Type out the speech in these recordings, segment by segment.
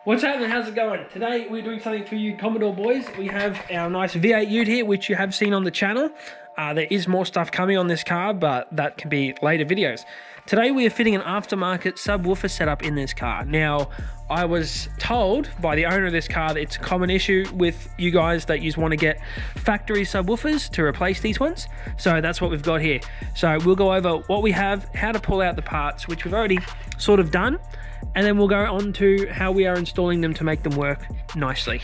What's happening? How's it going? Today we're doing something for you Commodore boys. We have our nice V8 ute here, which you have seen on the channel. There is more stuff coming on this car, but that can be later videos. Today we are fitting an aftermarket subwoofer setup in this car. Now, I was told by the owner of this car that it's a common issue with you guys that you want to get factory subwoofers to replace these ones. So that's what we've got here. So we'll go over what we have, how to pull out the parts, which we've already sort of done, and then we'll go on to how we are installing them to make them work nicely.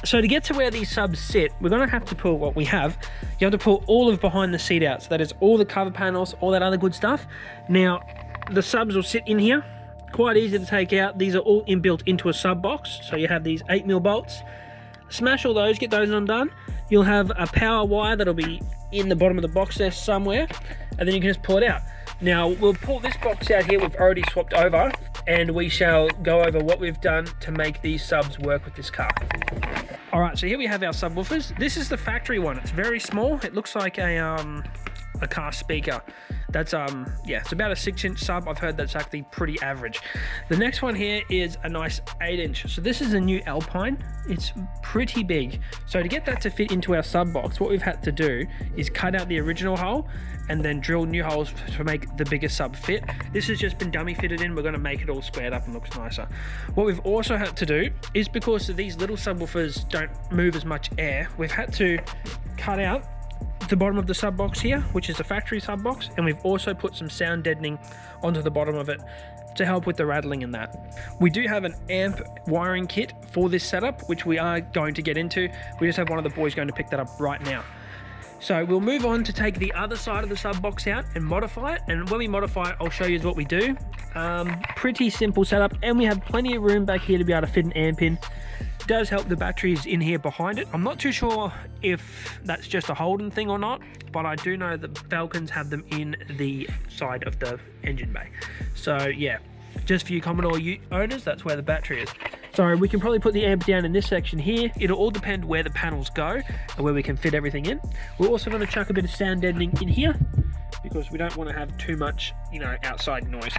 So to get to where these subs sit, we're going to have to pull what we have. You have to pull all of behind the seat out. So that is all the cover panels, all that other good stuff. Now, the subs will sit in here. Quite easy to take out. These are all inbuilt into a sub box. So you have these 8mm bolts. Smash all those, get those undone. You'll have a power wire that'll be in the bottom of the box there somewhere. And then you can just pull it out. Now, we'll pull this box out here. We've already swapped over. And we shall go over what we've done to make these subs work with this car. All right, so here we have our subwoofers. This is the factory one. It's very small. It looks like a car speaker. That's yeah, it's about a 6-inch sub. I've heard that's actually pretty average. The next one here is a nice 8-inch. So this is a new Alpine. It's pretty big. So to get that to fit into our sub box, what we've had to do is cut out the original hole and then drill new holes to make the bigger sub fit. This has just been dummy fitted in. We're going to make it all squared up and looks nicer. What we've also had to do is, because these little subwoofers don't move as much air, we've had to cut out the bottom of the sub box here, which is the factory sub box, and we've also put some sound deadening onto the bottom of it to help with the rattling and that. We do have an amp wiring kit for this setup, which we are going to get into. We just have one of the boys going to pick that up right now. So we'll move on to take the other side of the sub box out and modify it, and when we modify it, I'll show you what we do. Pretty simple setup, and we have plenty of room back here to be able to fit an amp in. Does help the batteries in here behind it. I'm not too sure if that's just a Holden thing or not, but I do know that Falcons have them in the side of the engine bay. So yeah, just for you Commodore owners, that's where the battery is. So we can probably put the amp down in this section here. It'll all depend where the panels go and where we can fit everything in. We're also going to chuck a bit of sound deadening in here because we don't want to have too much, you know, outside noise.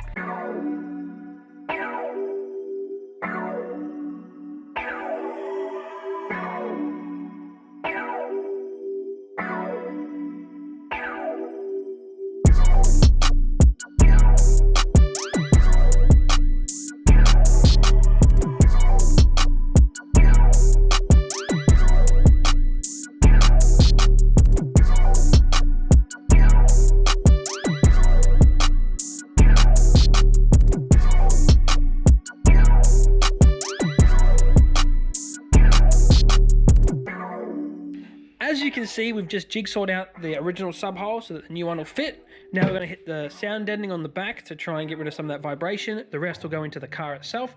As you can see, we've just jigsawed out the original sub hole so that the new one will fit. Now we're going to hit the sound deadening on the back to try and get rid of some of that vibration. The rest will go into the car itself.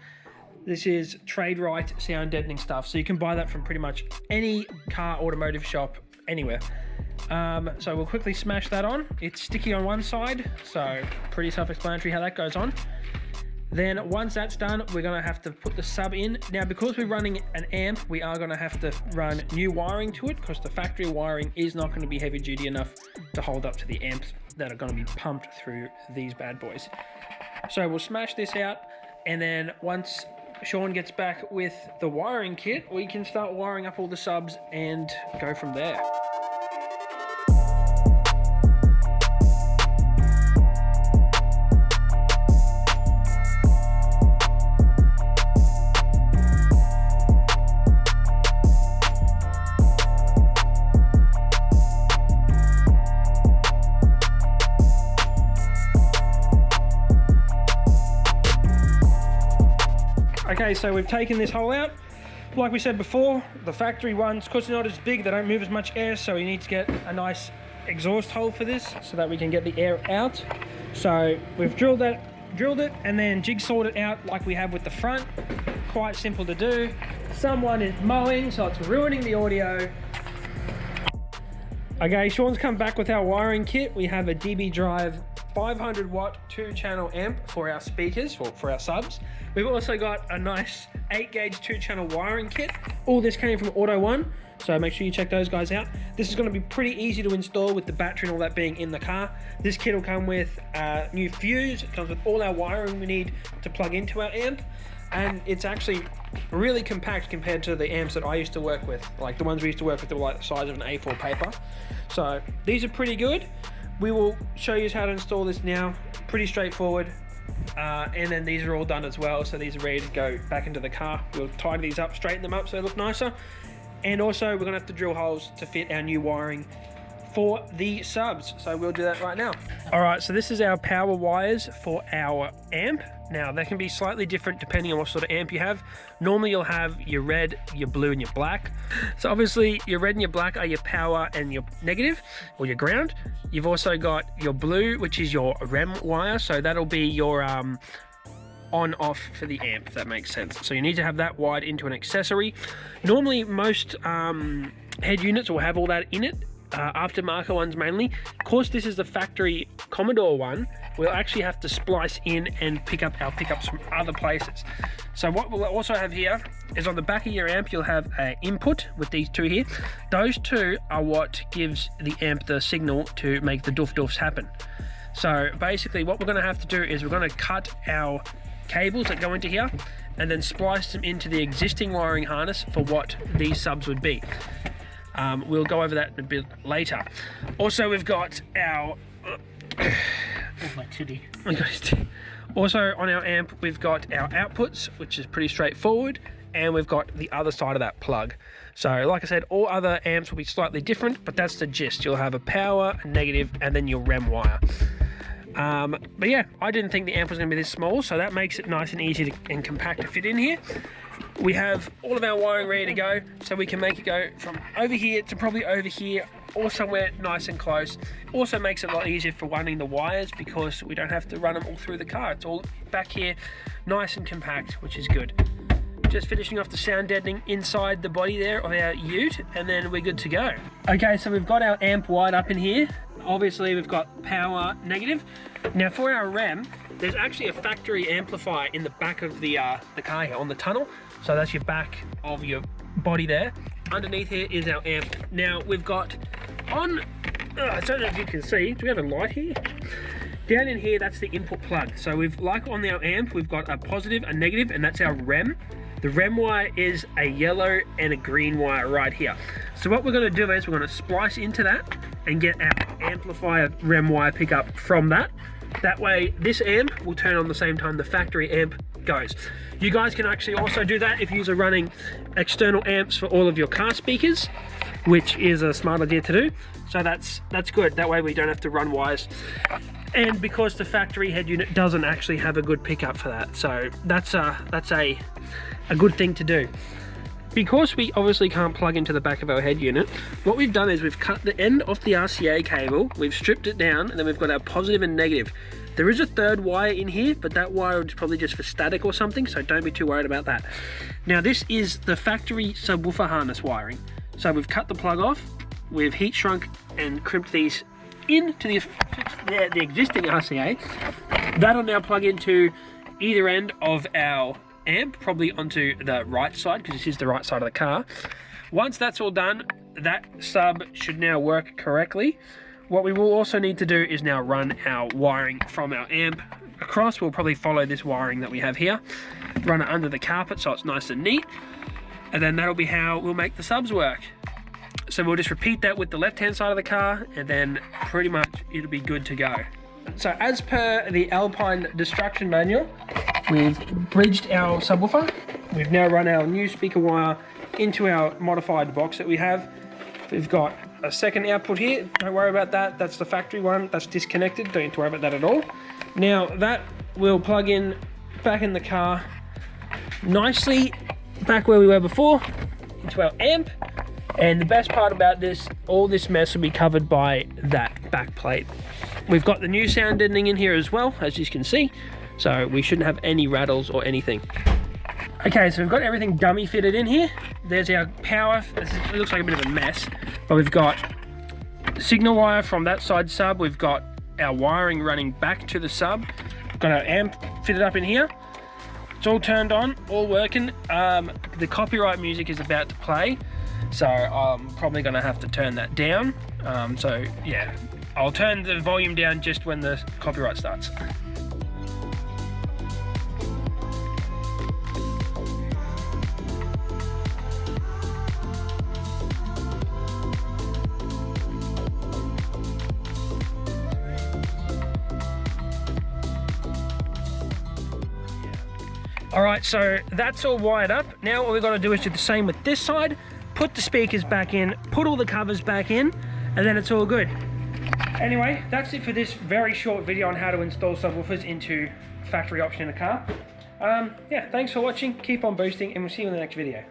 This is trade right sound deadening stuff, so you can buy that from pretty much any car automotive shop anywhere. So we'll quickly smash that on. It's sticky on one side, so pretty self-explanatory how that goes on. Then once that's done, we're going to have to put the sub in. Now, because we're running an amp, we are going to have to run new wiring to it because the factory wiring is not going to be heavy duty enough to hold up to the amps that are going to be pumped through these bad boys. So we'll smash this out, and then once Sean gets back with the wiring kit, we can start wiring up all the subs and go from there. Okay, so we've taken this hole out. Like we said before, the factory ones, because they're not as big, they don't move as much air, so we need to get a nice exhaust hole for this so that we can get the air out. So we've drilled it, and then jigsawed it out like we have with the front. Quite simple to do. Someone is mowing, so it's ruining the audio. Okay, Sean's come back with our wiring kit. We have a DB Drive 500 watt 2-channel amp for our speakers, or for our subs. We've also got a nice 8-gauge 2-channel wiring kit. All this came from Auto One, so make sure you check those guys out. This is going to be pretty easy to install with the battery and all that being in the car. This kit will come with a new fuse. It comes with all our wiring we need to plug into our amp. and it's actually really compact compared to the amps that I used to work with. Like the ones we used to work with, they were like the size of an A4 paper. So these are pretty good. We will show you how to install this now. Pretty straightforward. And then these are all done as well, so these are ready to go back into the car. We'll tidy these up, straighten them up so they look nicer. And also we're gonna have to drill holes to fit our new wiring for the subs, so we'll do that right now. All right, so this is our power wires for our amp. Now they can be slightly different depending on what sort of amp you have. Normally you'll have your red, your blue, and your black. So obviously your red and your black are your power and your negative, or your ground. You've also got your blue, which is your REM wire, so that'll be your on off for the amp, if that makes sense. So you need to have that wired into an accessory. Normally most head units will have all that in it. Aftermarket ones mainly. Of course, this is the factory Commodore one. We'll actually have to splice in and pick up our pickups from other places. So what we'll also have here is on the back of your amp, you'll have an input with these two here. Those two are what gives the amp the signal to make the doof doofs happen. So basically what we're going to have to do is we're going to cut our cables that go into here and then splice them into the existing wiring harness for what these subs would be. We'll go over that a bit later. Also, we've got our my titty. Also on our amp, we've got our outputs, which is pretty straightforward, and we've got the other side of that plug. So like I said, all other amps will be slightly different, but that's the gist. You'll have a power, a negative, and then your REM wire. But yeah, I didn't think the amp was going to be this small, so that makes it nice and easy and compact to fit in here. We have all of our wiring ready to go, so we can make it go from over here to probably over here, or somewhere nice and close. Also makes it a lot easier for running the wires because we don't have to run them all through the car. It's all back here, nice and compact, which is good. Just finishing off the sound deadening inside the body there of our ute, and then we're good to go. Okay, so we've got our amp wired up in here. Obviously we've got power negative. Now for our REM, there's actually a factory amplifier in the back of the car here on the tunnel. So that's your back of your body there. Underneath here is our amp. Now we've got on, I don't know if you can see, do we have a light here? Down in here, that's the input plug. So we've, like on our amp, we've got a positive, a negative, and that's our REM. The REM wire is a yellow and a green wire right here. So what we're gonna do is we're gonna splice into that and get our amplifier REM wire pickup from that. That way, this amp will turn on the same time the factory amp goes. You guys can actually also do that if you're running external amps for all of your car speakers, which is a smart idea to do. So that's good. That way we don't have to run wires. And because the factory head unit doesn't actually have a good pickup for that, so that's a good thing to do. Because we obviously can't plug into the back of our head unit, what we've done is we've cut the end off the RCA cable, we've stripped it down, and then we've got our positive and negative. There is a third wire in here, but that wire is probably just for static or something, so don't be too worried about that. Now this is the factory subwoofer harness wiring. So we've cut the plug off, we've heat shrunk and crimped these into the existing RCA. That'll now plug into either end of our amp, probably onto the right side, because this is the right side of the car. Once that's all done, that sub should now work correctly. What we will also need to do is now run our wiring from our amp across. We'll probably follow this wiring that we have here, run it under the carpet so it's nice and neat, and then that'll be how we'll make the subs work. So we'll just repeat that with the left-hand side of the car, and then pretty much it'll be good to go. So as per the Alpine Destruction Manual, we've bridged our subwoofer. We've now run our new speaker wire into our modified box that we have. We've got a second output here. Don't worry about that. That's the factory one. That's disconnected. Don't need to worry about that at all. Now that will plug in back in the car nicely back where we were before into our amp. And the best part about this, all this mess will be covered by that back plate. We've got the new sound deadening in here as well, as you can see. So we shouldn't have any rattles or anything. Okay, so we've got everything dummy fitted in here. There's our power. It looks like a bit of a mess, but we've got signal wire from that side sub. We've got our wiring running back to the sub. We've got our amp fitted up in here. It's all turned on, all working. The copyright music is about to play, so I'm probably gonna have to turn that down. So yeah, I'll turn the volume down just when the copyright starts. All right, so that's all wired up. Now what we've got to do is do the same with this side, put the speakers back in, put all the covers back in, and then it's all good. Anyway, that's it for this very short video on how to install subwoofers into factory option in a car. Yeah, thanks for watching, keep on boosting, and we'll see you in the next video.